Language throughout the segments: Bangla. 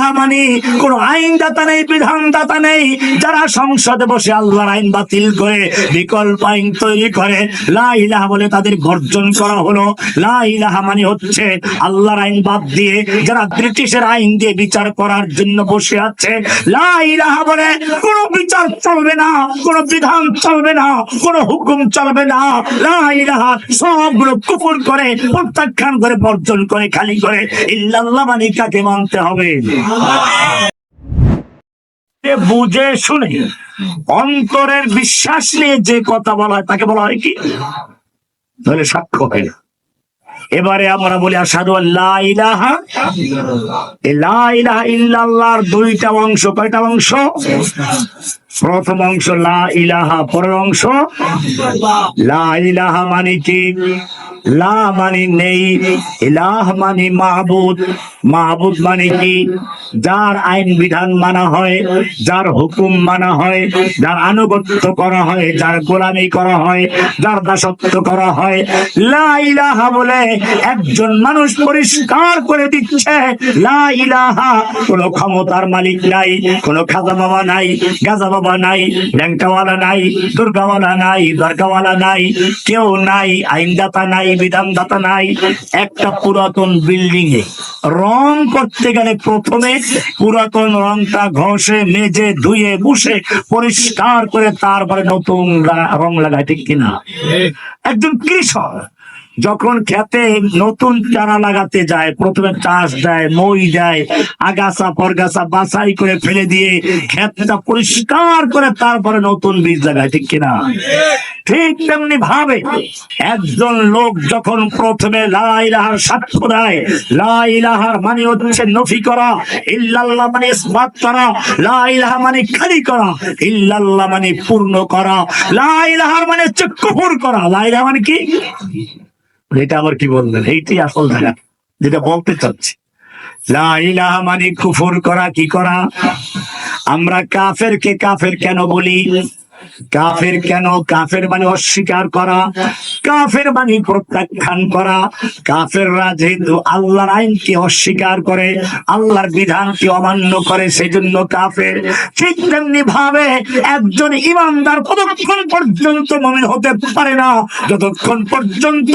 ইলাহা মানে কোন আইনদাতা নেই, বিধানদাতা নেই। যারা সংসদে বসে আল্লাহর আইন বাতিল করে বিকল্প আইন তৈরি করে, লা ইলাহা বলে তাদের বর্জন করা হলো। লা ইলাহা মানে হচ্ছে আল্লাহর আইন বাদ দিয়ে যারা ব্রিটিশের আইন দিয়ে বিচার করার জন্য বসে আছে। লা ইলাহা বলে কোন বিচার চলবে না, কোন বিধান চলবে না, কোন হুকুম চলবে না। লা ইলাহা সবগুলো কুফর করে, প্রত্যাখ্যান করে, বর্জন করে, খালি করে। ইল্লাল্লাহ মানে কাকে মানতে হবে? বুঝে শুনে অন্তরের বিশ্বাস নিয়ে যে কথা বলা হয় তাকে বলা হয় কি? তাহলে সাক্ষ্য হয় না। এবারে আমরা বলি আশহাদু আল্লা ইলাহা ইল্লাল্লাহর দুইটা অংশ। কয়টা অংশ? প্রথম অংশ লা ইলাহা, পরের অংশ লা ইলাহা মানে কি? লা মানে নেই, ইলাহ মানে মাহবুদ। মাহবুদ মানে কি? যার আইন বিধান মানা হয়, যার হুকুম মানা হয়, যার আনুগত্য করা হয়, যার গোলামি করা হয়, যার দাসত্ব করা হয়। লা ইলাহা বলে একজন মানুষ পরিষ্কার করে দিচ্ছে, লা ইলাহা কোন ক্ষমতার মালিক নাই, কোন খাজা বাবা নাই, গাজা বাবা নাই, ল্যাংটাওয়ালা নাই, দুর্গাওয়ালা নাই, দরগাওয়ালা নাই, কেউ নাই, আইনদাতা নাই, বিধানদাতা নাই। একটা পুরাতন বিল্ডিং এ রং করতে গেলে প্রথমে পুরাতন রংটা ঘষে মেজে ধুয়ে মুছে পরিষ্কার করে তারপরে নতুন রং লাগায়, ঠিক কিনা? একজন কৃষক যখন খেতে নতুন চারা লাগাতে যায়, প্রথমে চাষ দেয়, মই দেয়, আগাছা পরগাছা বাছাই করে ফেলে দিয়ে খেতটা পরিষ্কার করে তারপরে নতুন বীজ লাগায়, ঠিক কিনা? ঠিক তেমনি ভাবে একজন লোক যখন প্রথমে লা ইলাহার সাক্ষ্য দেয়, লা ইলাহার মানে হচ্ছে নফি করা, ইল্লাল্লাহ মানে ইসবাত করা, লা ইলাহা মানে খালি করা, ইল্লাল্লাহ মানে পূর্ণ করা, লা ইলাহার মানে হচ্ছে কুফর করা। লা ইলাহা মানে কি? এটা আবার কি বললেন? এইটাই আসল জায়গা যেটা বলতে চাচ্ছি। লা ইলাহা মানে কুফর করা। কি করা? আমরা কাফেরকে কাফের কেন বলি? কাফের কেন? কাফের মানে অস্বীকার করা, কাফের মানে প্রত্যাখ্যান করা। কাফেররা যেহেতু আল্লাহর আইনকে অস্বীকার করে, আল্লাহর বিধানকে অমান্য করে, সেজন্য কাফের। ঠিক তেমনি ভাবে একজন ইমানদার ততক্ষণ পর্যন্ত মুমিন হতে পারে না যতক্ষণ পর্যন্ত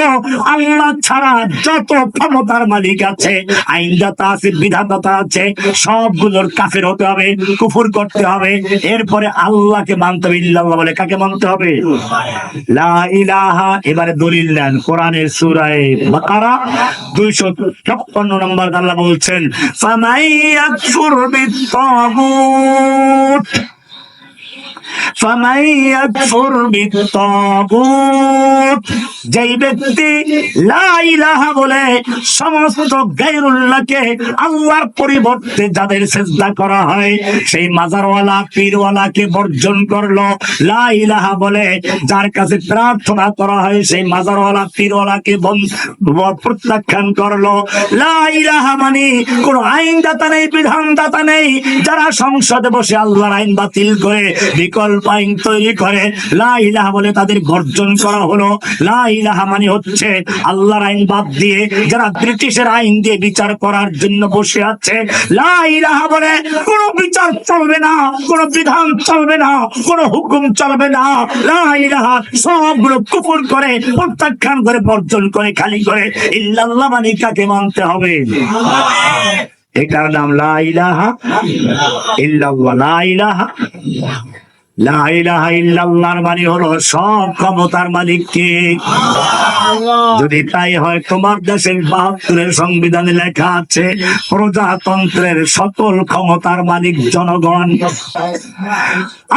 আল্লাহ ছাড়া যত ক্ষমতার মালিক আছে, আইনদাতা আছে, বিধানদাতা আছে, সবগুলোর কাফের হতে হবে, কুফর করতে হবে। এরপরে আল্লাহকে মানতে হবে। ইল্লাল্লাহ বলে কাকে মানতে হবে? লা ইলাহা। এবারে দলিল নেন কোরআনের সূরা বাকারা 256 নম্বর। আল্লাহ বলছেন ফামান ইয়াকফুর বিত-তাগুত, ফামান ইয়াকফুর বিত-তাগুত, যেই ব্যক্তি লা ইলাহা বলে সমস্ত গায়রুল্লাহকে আল্লাহর পরিবর্তে যাদের সিজদা করা হয়, সেই মাজারওয়ালা পীরওয়ালাকে বর্জন করলো। লা ইলাহা বলে যার কাছে প্রার্থনা করা হয়, সেই মাজারওয়ালা পীরওয়ালাকে প্রত্যাখ্যান করলো। লা ইলাহা মানে কোন আইনদাতা নেই, বিধানদাতা নেই। যারা সংসদে বসে আল্লাহর আইন বাতিল করে বিকল্প আইন তৈরি করে, লা ইলাহা বলে তাদের বর্জন করা হলো। লা ইলাহা মানে হচ্ছে আল্লাহর আইন বাদ দিয়ে যারা ব্রিটিশের আইন দিয়ে বিচার করার জন্য বসে আছে। লা ইলাহা বলে কোন বিচার চলবে না, কোন বিধান চলবে না, কোন হুকুম চলবে না। লা ইলাহা সবগুলো কুফর করে, প্রত্যাখ্যান করে, বর্জন করে, খালি করে। ইল্লাল্লাহ মানে কাকে মানতে হবে? এটার নাম লা ইলাহা ইল্লাল্লাহ। লা ইলাহা লা ইলাহা ইল্লাল্লাহর মানে হলো সব ক্ষমতার মালিক কে? যদি তাই হয়, তোমার দেশের ৭২ সংবিধানে লেখা আছে প্রজাতন্ত্রের সকল ক্ষমতার মালিক জনগণ।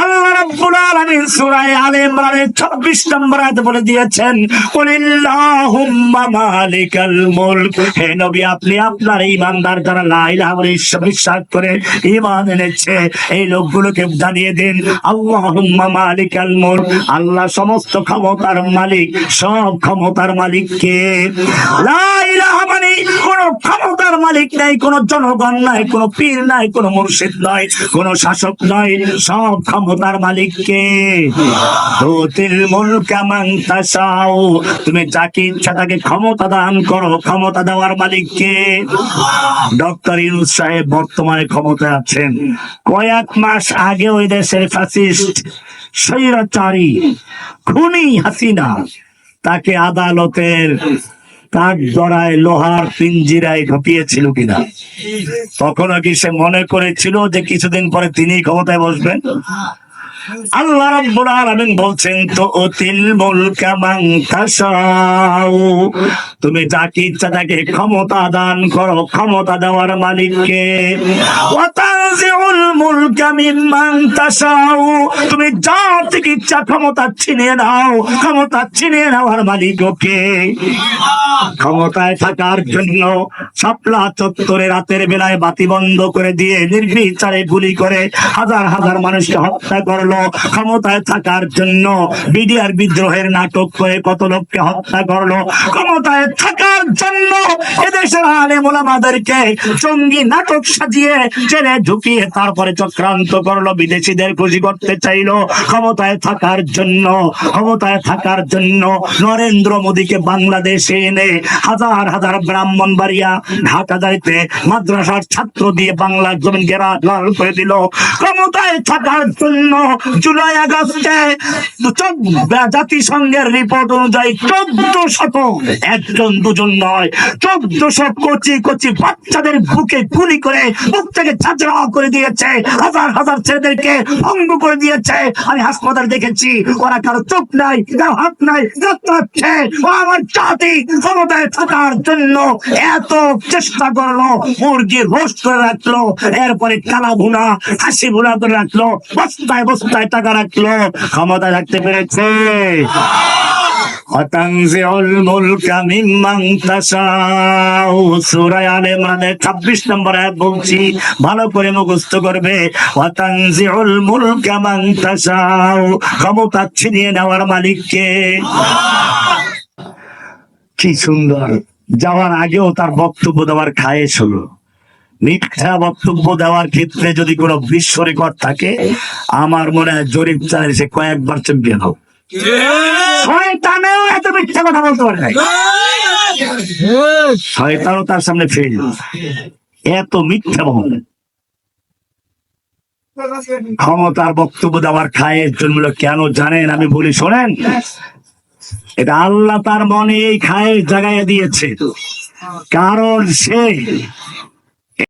আল্লাহ রাব্বুল আলামিন সূরা আলে ইমরানের ২৬ নম্বর আয়াতে বলে দিয়েছেন কুলিল্লাহুম্মা মালিকাল মুলক। হে নবী, আপনি আপনার ঈমানদার যারা লা ইলাহা বলে বিশ্বাস করে ঈমান এনেছে এই লোকগুলোকে জানিয়ে দিন, আল্লাহ আল্লাহুম্মা মালিকাল মুলক, আল্লাহ সমস্ত ক্ষমতার মালিক, সব ক্ষমতার মালিক কে? লা ইলাহা মানে কোন ক্ষমতার মালিক নাই, কোন জনগণ নাই, কোন পীর নাই, কোন মুর্শিদ নাই, কোন শাসক নাই, সব ক্ষমতার মালিক কে? তুতিল মুলকা মান তাশাউ, তুমি যাকে ইচ্ছা তাকে ক্ষমতা দান করো, ক্ষমতা দেওয়ার মালিক কে? ডক্টর ইউনূস সাহেব বর্তমানে ক্ষমতায় আছেন, কয়েক মাস আগে ওই দেশের ফ্যাসিস্ট স্বৈরাচারী খুনি হাসিনা তাকে আদালতের কাঠ জড়ায় লোহার পিঞ্জিরায় ঢুকিয়েছিল কিনা? তখনও কি সে মনে করেছিল যে কিছুদিন পরে তিনি ক্ষমতায় বসবেন? আল্লাহ রাব্বুল আলামিন বলছেন তো উতিল মুলকা মান তাশাউ, তুমি যাকে ইচ্ছা তাকে ক্ষমতা দান করো, ক্ষমতা দেওয়ার মালিক কে? ওয়া তানজিউল মুলকা মিম্মান তাশাউ, তুমি যার থেকে ইচ্ছা ক্ষমতা ছিনিয়ে নাও, ক্ষমতা ছিনিয়ে নেওয়ার মালিক কে? ক্ষমতায় থাকার জন্য শাপলা চত্বরে রাতের বেলায় বাতি বন্ধ করে দিয়ে নির্বিচারে গুলি করে হাজার হাজার মানুষকে হত্যা করলো। ক্ষমতায় থাকার জন্য বিডিআর বিদ্রোহের নাটক করে কত লোককে হত্যা করলো। ক্ষমতায় থাকার জন্য এদেশের আলেম ওলামাদেরকে জঙ্গি নাটক সাজিয়ে জেলে ঢুকিয়ে তারপরে চক্রান্ত করলো, বিদেশিদের খুশি করতে চাইলো। ক্ষমতায় থাকার জন্য, ক্ষমতায় থাকার জন্য নরেন্দ্র মোদীকে বাংলাদেশে এনে হাজার হাজার ব্রাহ্মণবাড়িয়া ঢাকা যাইতে মাদ্রাসার ছাত্র দিয়ে বাংলার জমিন ঘেরা লাল করে দিল। ক্ষমতায় থাকার জন্য জুলাই আগস্টে জাতিসংঘের রিপোর্ট অনুযায়ী 1400, একজন দুজন নয়, 1400 কচি কচি বাচ্চাদের বুকে গুলি করে বুক থেকে ঝাঁঝরা করে দিয়েছে, হাজার হাজার ছেলেদেরকে ভঙ্গ করে দিয়েছে। আমি হাসপাতাল দেখেছি, ওরা কারো চোখ নাই, কারো হাত নাই, যাচ্ছে। ও আমার জাতি ক্ষমতায় থাকার জন্য এত চেষ্টা করলো, মুরগির রোস্ট করে রাখলো, এরপরে কালা ভুনা হাসি ভুনা করে রাখলো, বস্তায় বস্তায় টাকা রাখলো, ক্ষমতা রাখতে পেরেছে। ওয়াতানজিউল মুলকা মিম্মান তাশাউ, সূরা আলে ইমরানের 26 নম্বর আয়াত বলছি, ভালো করে মুখস্থ করবে। ওয়াতানজিউল মুলকা মান তাশাউ, ক্ষমতা ছিনিয়ে নেওয়ার মালিক কে? কি সুন্দর! যাওয়ার আগেও তার বক্তব্য দেওয়ার খায়েশ হলো। মিথ্যা বক্তব্য দেওয়ার ক্ষেত্রে যদি কোনো বিশ্ব রেকর্ড থাকে, আমার মনে হয় জরিপ চালালে সে কয়েকবার চ্যাম্পিয়ন হোক। শয়তানেও এত মিথ্যা কথা বলতে পারে নাই, শয়তানও তার সামনে ফেল, এত মিথ্যা বলে। ক্ষমতার বক্তব্য দেওয়ার খায়েশ জন্মলো কেন জানেন? আমি বলি শোনেন, এটা আল্লাহ তার মনে এই খায়েশ জাগাইয়া দিয়েছে, কারণ সে